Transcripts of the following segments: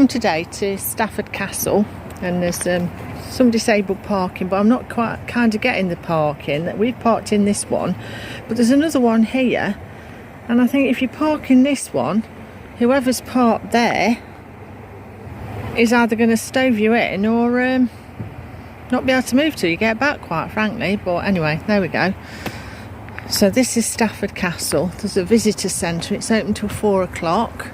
come today to Stafford Castle, and there's some disabled parking, but I'm not quite kind of getting the parking. We've parked in this one, but there's another one here, and I think if you park in this one, whoever's parked there is either going to stove you in or not be able to move till you get back, quite frankly. But anyway, there we go. So this is Stafford Castle. There's a visitor centre. It's open till 4 o'clock.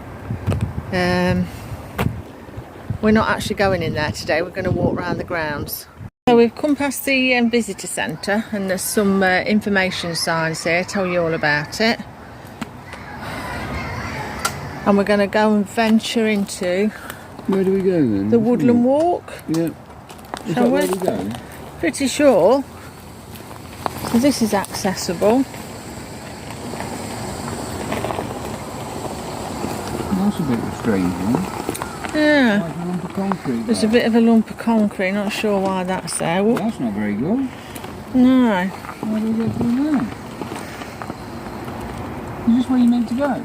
We're not actually going in there today. We're going to walk around the grounds. So we've come past the visitor centre, and there's some information signs here, tell you all about it. And we're going to go and venture into... Where do we go then? The woodland walk. Yeah. Is that where we go? Pretty sure. So this is accessible. That's a bit of a strange one. Yeah. Like a lump of concrete. There's a bit of a lump of concrete, not sure why that's there. Well, that's not very good. No. Where do we go through there? Is this where you're meant to go?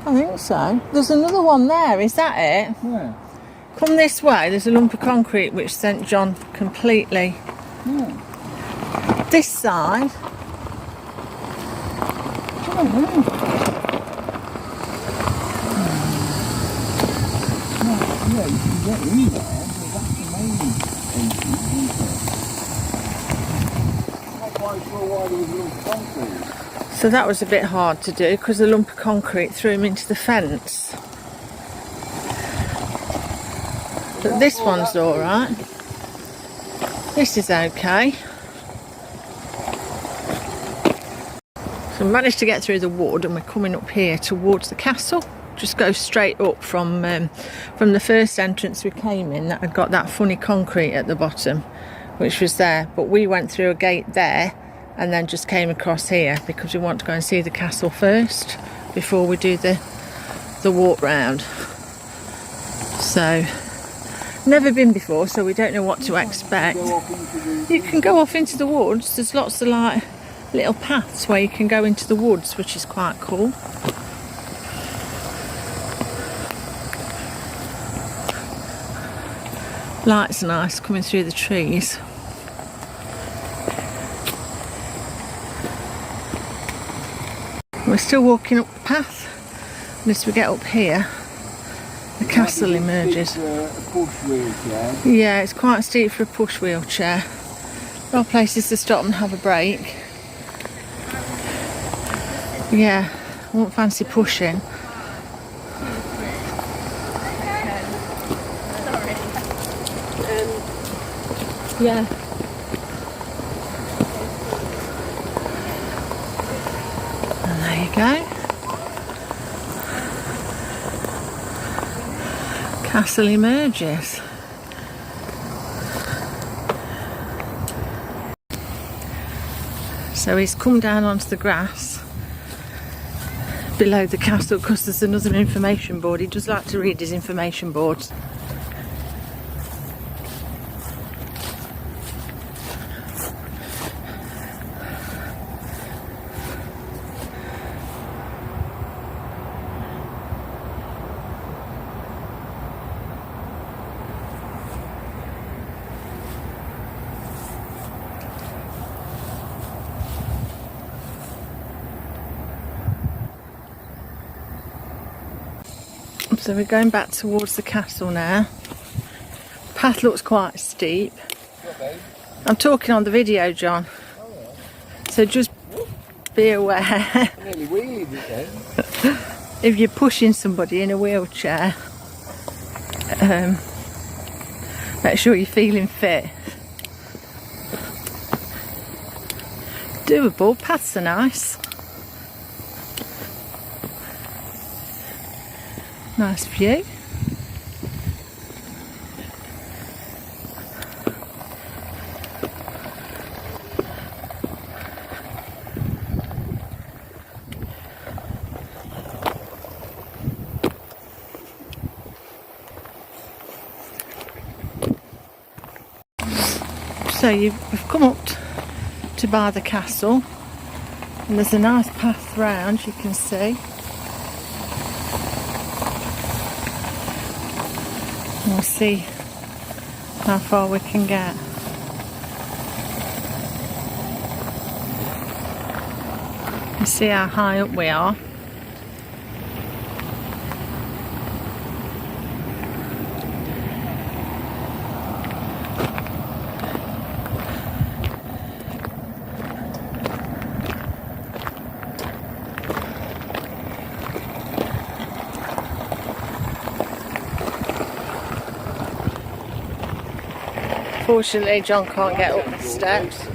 I think so. There's another one there, is that it? Where? Come this way, there's a lump of concrete which sent John completely. Yeah. This side. Oh, yeah. Yeah, you can get in there, but that's the main entrance, isn't it? I'm not quite sure why there was a lump of concrete. So that was a bit hard to do because the lump of concrete threw him into the fence. But this one's alright. This is okay. So we managed to get through the wood, and we're coming up here towards the castle. Just go straight up from the first entrance we came in, that had got that funny concrete at the bottom, which was there. But we went through a gate there and then just came across here because we want to go and see the castle first before we do the walk round. So, never been before, so we don't know what to expect. You can go off into the woods. There's lots of like little paths where you can go into the woods, which is quite cool. Lights are nice coming through the trees. We're still walking up the path, and as we get up here, the castle emerges. Yeah, it's quite steep for a push wheelchair. There are places to stop and have a break. Yeah, I won't fancy pushing. Yeah. And there you go. Castle emerges. So he's come down onto the grass below the castle because there's another information board. He does like to read his information boards. So we're going back towards the castle now. Path looks quite steep. I'm talking on the video, John. So just be aware. If you're pushing somebody in a wheelchair, make sure you're feeling fit. Doable, paths are nice. Nice view. So we've come up to by the castle, and there's a nice path round, you can see. we'll see how far we can get. You see how high up we are. Fortunately, John can't get up the steps.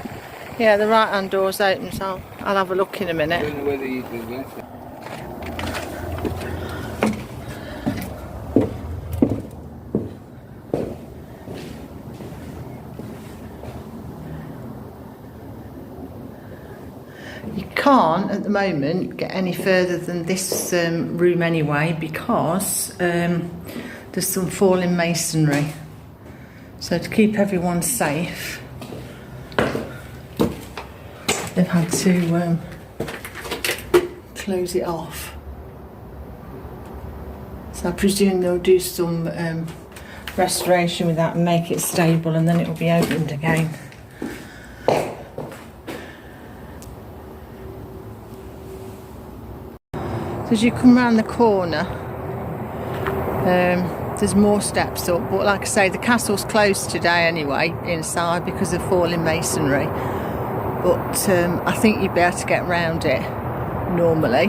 Yeah, the right hand door's open, so I'll have a look in a minute. I don't know whether you've been left. You can't at the moment get any further than this room anyway, because there's some falling masonry. So to keep everyone safe, they've had to close it off. So I presume they'll do some restoration with that and make it stable, and then it will be opened again. So as you come round the corner, there's more steps up, but like I say, the castle's closed today anyway inside because of falling masonry, but I think you'd be able to get round it normally,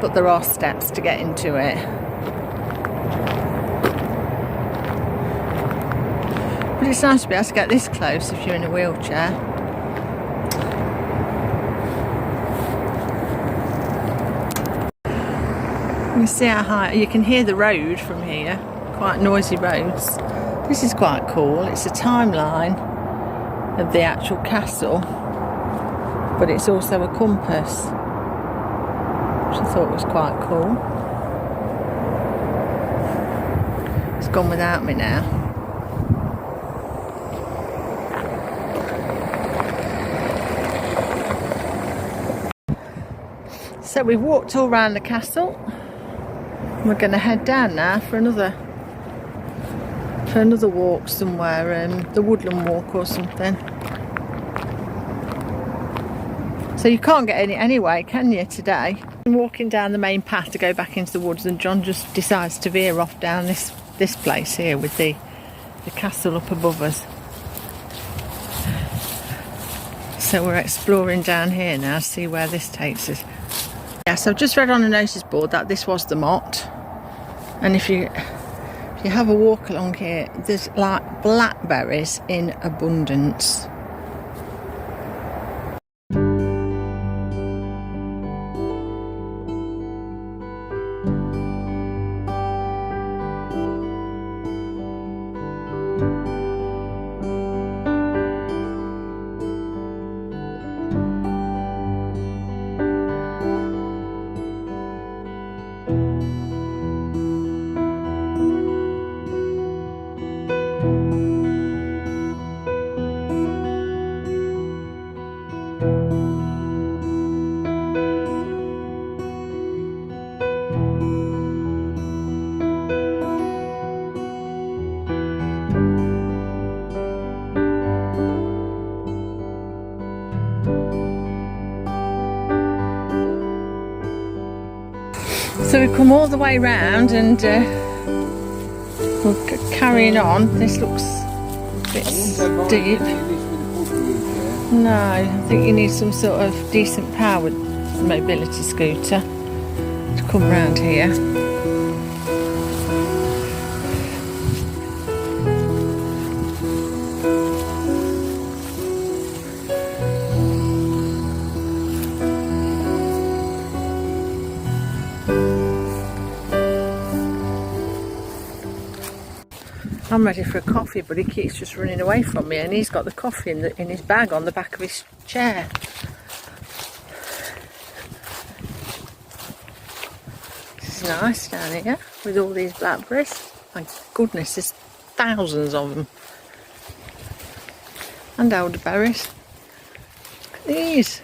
but there are steps to get into it. But it's nice to be able to get this close if you're in a wheelchair. You see how high, you can hear the road from here, quite noisy roads. This is quite cool. It's a timeline of the actual castle, but it's also a compass, which I thought was quite cool. It's gone without me now. So we've walked all around the castle. We're going to head down now for another walk somewhere, the woodland walk or something. So you can't get any anyway, can you, today? I'm walking down the main path to go back into the woods, and John just decides to veer off down this place here with the castle up above us. So we're exploring down here now to see where this takes us. Yes, I've just read on a notice board that this was the motte, and if you have a walk along here, there's like blackberries in abundance. So we've come all the way round, and we're carrying on. This looks a bit steep. No, I think you need some sort of decent powered mobility scooter to come round here. I'm ready for a coffee, but he keeps just running away from me, and he's got the coffee in his bag on the back of his chair. This is nice down here with all these blackberries. My goodness, there's thousands of them. And elderberries. Look at these.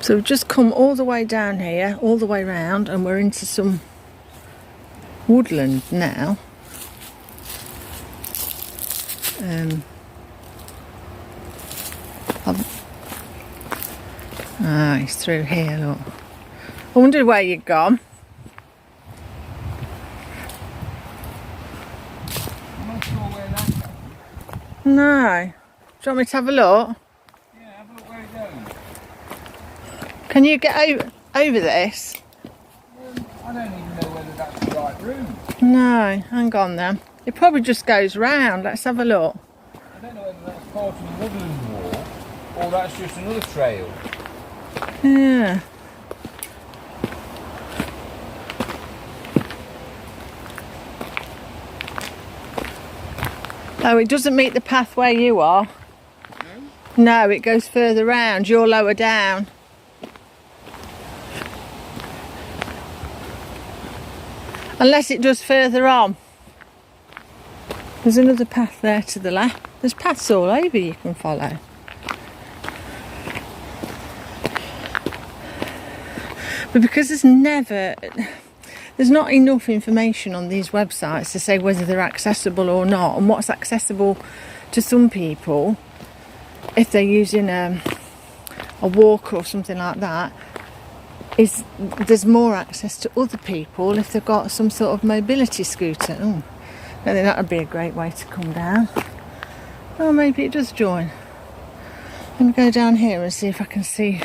So we've just come all the way down here, all the way round, and we're into some woodland now. It's through here, look. I wondered where you'd gone. I'm not sure where that's going. No. Do you want me to have a look? Yeah, have a look where it goes. Can you get over this? I don't even know whether that's the right route. No, hang on then. It probably just goes round. Let's have a look. I don't know whether that's part of the woodland wall or that's just another trail. Yeah. Oh, it doesn't meet the path where you are. No? No, it goes further round. You're lower down. Unless it does further on. There's another path there to the left. There's paths all over you can follow. But because there's not enough information on these websites to say whether they're accessible or not, and what's accessible to some people if they're using a walker or something like that, is there's more access to other people if they've got some sort of mobility scooter. Oh, I think that would be a great way to come down. Oh, maybe it does join. Let me go down here and see if I can see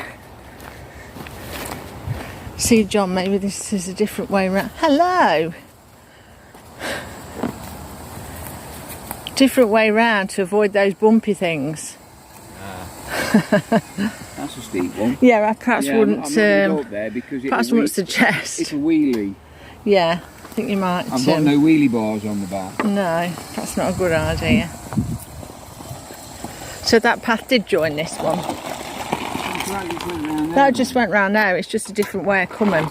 John. Maybe this is a different way around. Hello! Different way round to avoid those bumpy things. That's a steep one. Yeah, I perhaps wouldn't. I'm not gonna go up there because perhaps wouldn't suggest. It's a wheelie. Yeah, I think you might. I've got no wheelie bars on the back. No, that's not a good idea. So that path did join this one. That just went round there. It's just a different way of coming.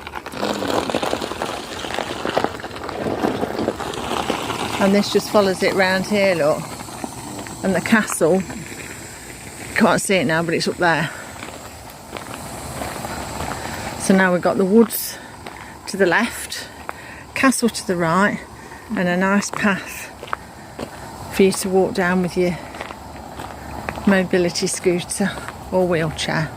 And this just follows it round here, look. And the castle. Can't see it now, but it's up there. So now we've got the woods to the left, castle to the right, and a nice path for you to walk down with your mobility scooter or wheelchair.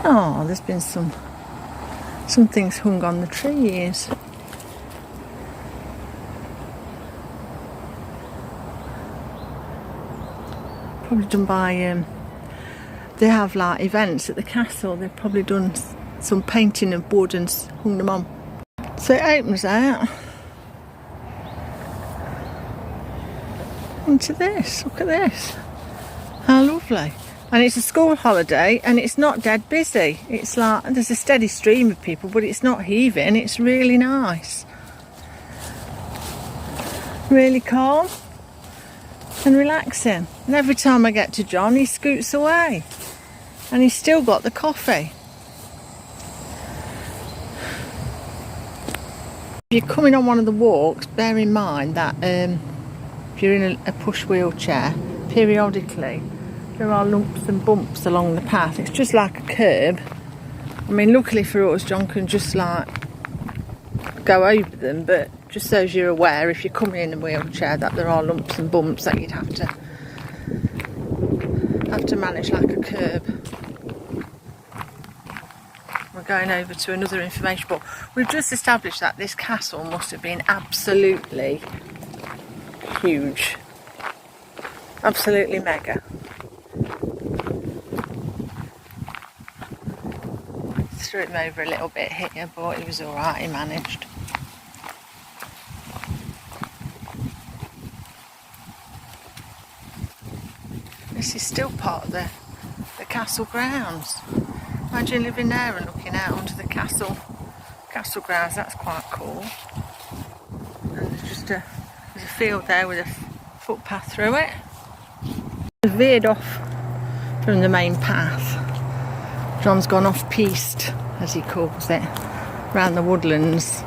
Oh, there's been some things hung on the trees. Probably done by, they have like events at the castle. They've probably done some painting of wood and hung them on. So it opens out into this. Look at this. How lovely. And it's a school holiday and it's not dead busy. It's like there's a steady stream of people, but it's not heaving. It's really nice. Really calm and relaxing. And every time I get to John, he scoots away. And he's still got the coffee. If you're coming on one of the walks, bear in mind that if you're in a push wheelchair, periodically there are lumps and bumps along the path. It's just like a curb. I mean, luckily for us, John can just like go over them, but just so as you're aware, if you're coming in a wheelchair, that there are lumps and bumps that you'd have to manage like a curb. We're going over to another information book. We've just established that this castle must have been absolutely huge. Absolutely mega. Threw him over a little bit here, but he was alright, he managed. This is still part of the castle grounds. Imagine living there and looking out onto the castle grounds. That's quite cool. And there's just there's a field there with a footpath through it. We've veered off from the main path. John's gone off piste, as he calls it, round the woodlands.